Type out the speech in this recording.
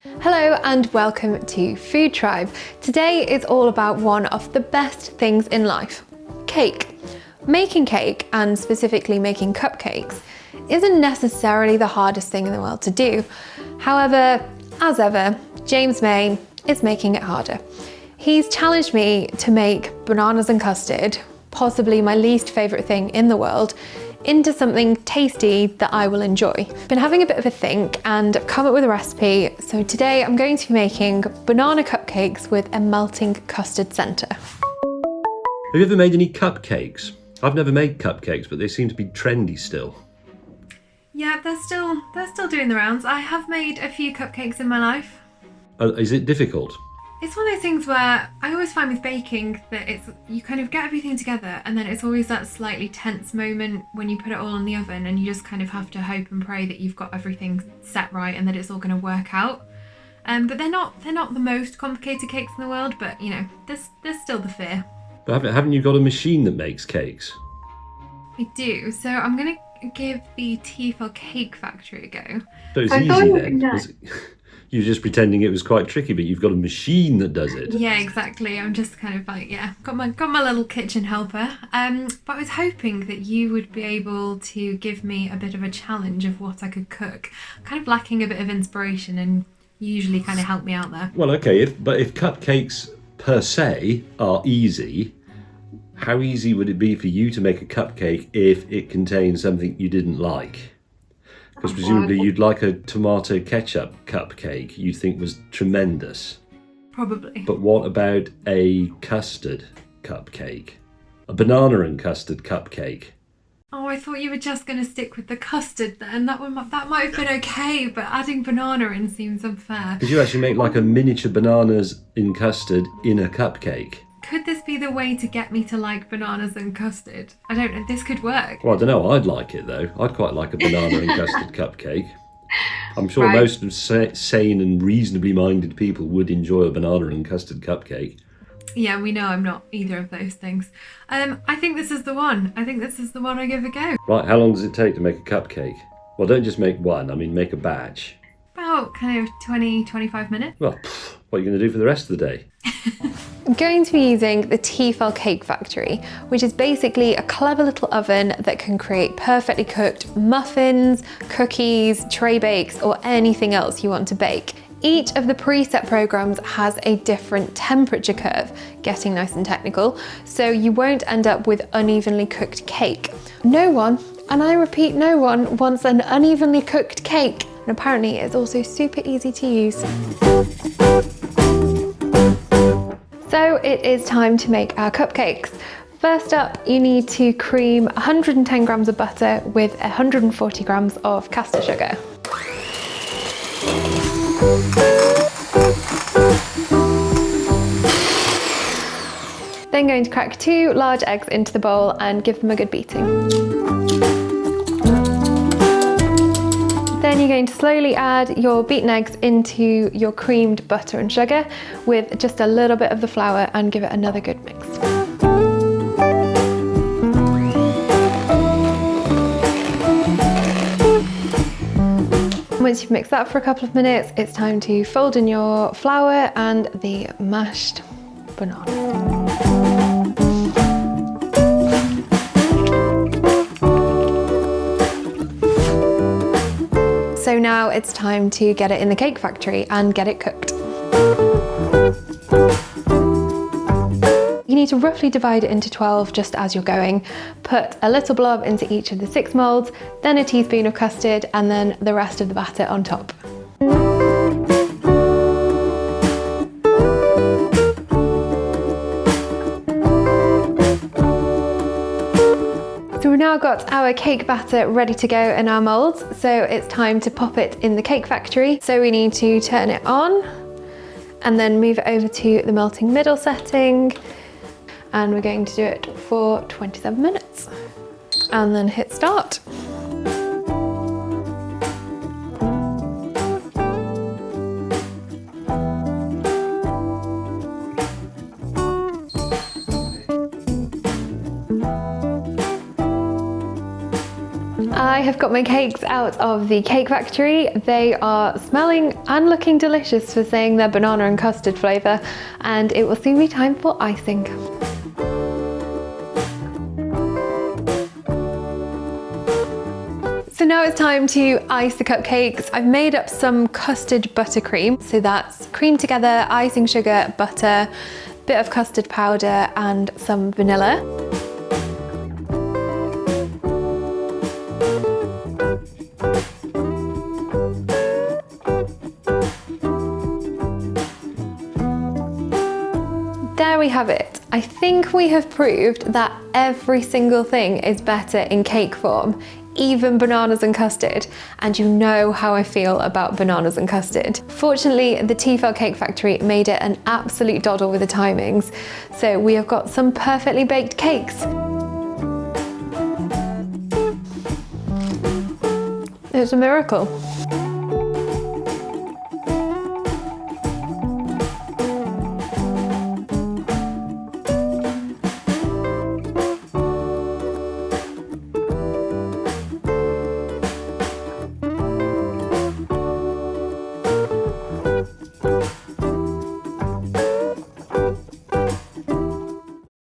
Hello and welcome to Food Tribe. Today is all about one of the best things in life, cake. Making cake, and specifically making cupcakes, isn't necessarily the hardest thing in the world to do. However, as ever, James May is making it harder. He's challenged me to make bananas and custard, possibly my least favourite thing in the world, into something tasty that I will enjoy. Been having a bit of a think and I've come up with a recipe. So today I'm going to be making banana cupcakes with a melting custard centre. Have you ever made any cupcakes? I've never made cupcakes, but they seem to be trendy still. Yeah, they're still doing the rounds. I have made a few cupcakes in my life. Is it difficult? It's one of those things where I always find with baking that you kind of get everything together and then it's always that slightly tense moment when you put it all in the oven and you just kind of have to hope and pray that you've got everything set right and that it's all going to work out. But they're not the most complicated cakes in the world, but you know, there's still the fear. But haven't you got a machine that makes cakes? I do, so I'm going to give the Tefal Cake Factory a go. So it's easy then. You're just pretending it was quite tricky, but you've got a machine that does it. Yeah, exactly. I'm just kind of like, got my little kitchen helper. But I was hoping that you would be able to give me a bit of a challenge of what I could cook. I'm kind of lacking a bit of inspiration, and you usually kind of help me out there. Well, okay, if cupcakes per se are easy, how easy would it be for you to make a cupcake if it contains something you didn't like? Because presumably you'd like a tomato ketchup cupcake you think was tremendous. Probably. But what about a custard cupcake? A banana and custard cupcake? Oh, I thought you were just going to stick with the custard then. That might have been okay, but adding banana in seems unfair. Could you actually make like a miniature bananas in custard in a cupcake? Could this be the way to get me to like bananas and custard? I don't know, this could work. Well, I don't know, I'd like it though. I'd quite like a banana and custard cupcake. I'm sure most sane and reasonably minded people would enjoy a banana and custard cupcake. Yeah, we know I'm not either of those things. I think this is the one. I give a go. Right, how long does it take to make a cupcake? Well, don't just make one, I mean make a batch. About kind of 20-25 minutes. Well, what are you going to do for the rest of the day? I'm going to be using the Tefal Cake Factory, which is basically a clever little oven that can create perfectly cooked muffins, cookies, tray bakes, or anything else you want to bake. Each of the preset programs has a different temperature curve, getting nice and technical, so you won't end up with unevenly cooked cake. No one, and I repeat no one, wants an unevenly cooked cake. And apparently it's also super easy to use. So it is time to make our cupcakes. First up, you need to cream 110 grams of butter with 140 grams of caster sugar. Then going to crack 2 large eggs into the bowl and give them a good beating. Then you're going to slowly add your beaten eggs into your creamed butter and sugar with just a little bit of the flour and give it another good mix. Once you've mixed that for a couple of minutes, it's time to fold in your flour and the mashed banana. So now it's time to get it in the cake factory and get it cooked. You need to roughly divide it into 12 just as you're going. Put a little blob into each of the 6 moulds, then a teaspoon of custard, and then the rest of the batter on top. So we've now got our cake batter ready to go in our moulds, so it's time to pop it in the cake factory. So we need to turn it on and then move it over to the melting middle setting, and we're going to do it for 27 minutes and then hit start. I I have got my cakes out of the cake factory. They are smelling and looking delicious for saying they're banana and custard flavour, and it will soon be time for icing. So now it's time to ice the cupcakes. I've made up some custard buttercream. So that's cream together, icing sugar, butter, bit of custard powder and some vanilla. There we have it. I think we have proved that every single thing is better in cake form, even bananas and custard, and you know how I feel about bananas and custard. Fortunately, the Tefal Cake Factory made it an absolute doddle with the timings, so we have got some perfectly baked cakes. It's a miracle.